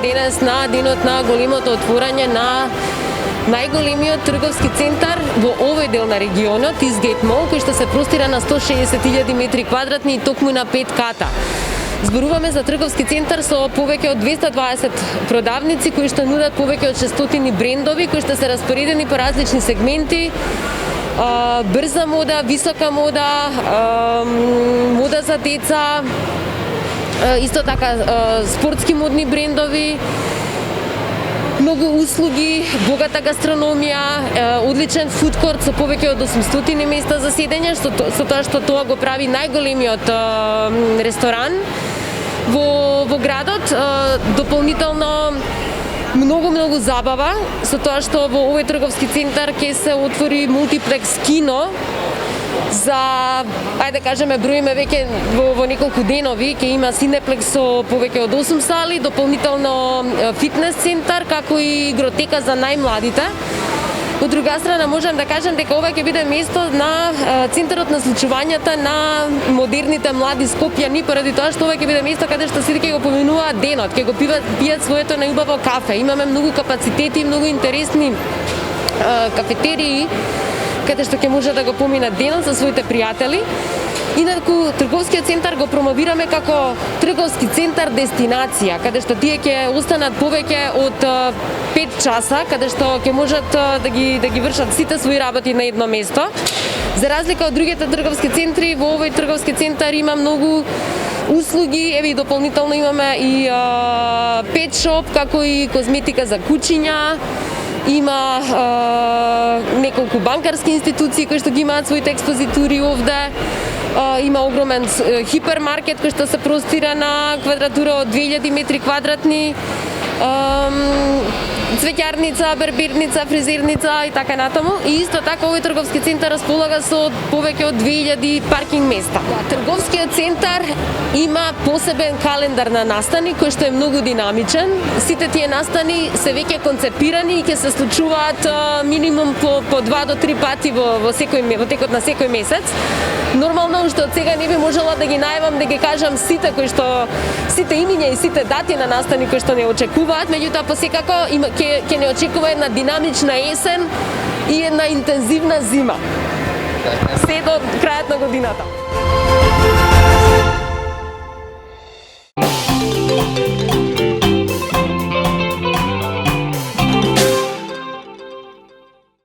денес на денот на големото отворање на најголемиот трговски центар во овој дел на регионот, Eastgate Mall, кој што се простира на 160.000 метри квадратни и токму на 5 ката. Зборуваме за трговски центар со повеќе од 220 продавници кои што нудат повеќе од 600 брендови кои што се распоредени по различни сегменти. Брза мода, висока мода, мода за деца, исто така спортски модни брендови, многу услуги, богата гастрономија, одличен фудкорт со повеќе од 800 места за седење, со тоа што тоа го прави најголемиот ресторан во градот. Дополнително многу забава со тоа што во овој трговски центар ќе се отвори мултиплекс кино за, ајде кажеме, броиме веќе во неколку денови, ќе има Синеплекс со повеќе од 8 сали, дополнително фитнес центар, како и игротека за најмладите. Од друга страна можам да кажам дека ова ќе биде место на центарот на случувањата на модерните млади скопјани, поради тоа што ова ќе биде место каде што сите ќе го поминуваат денот, ќе го пијат своето најубаво кафе. Имаме многу капацитети, многу интересни кафетерии каде што ќе може да го поминат денот со своите пријатели. Инаку трговскиот центар го промовираме како трговски центар дестинација, каде што тие ќе останат повеќе од 5 часа, каде што ќе можат да ги вршат сите своји работи на едно место. За разлика од другите трговски центри, во овој трговски центар има многу услуги, еве и дополнително имаме и пет шоп, како и козметика за кучиња. Има неколку банкарски институции кои што ги имаат своите експозитури овде. Има огромен хипермаркет кој што се простира на квадратура од 2000 метри квадратни. Цвеќарница, барбирница, фризерница и така натаму. И исто така овој трговски центар располага со повеќе од 2000 паркинг места. Трговскиот центар има посебен календар на настани кој што е многу динамичен. Сите тие настани се веќе концепирани и ќе се случуваат минимум по 2 до 3 пати во текот на секој месец. Нормално уште од сега не би можела да ги најавам, да ги кажам сите имиња и сите дати на настани кои што не очекуваат, меѓутоа посекако ќе не очекува една динамична есен и една интензивна зима. Се до крајот на годината.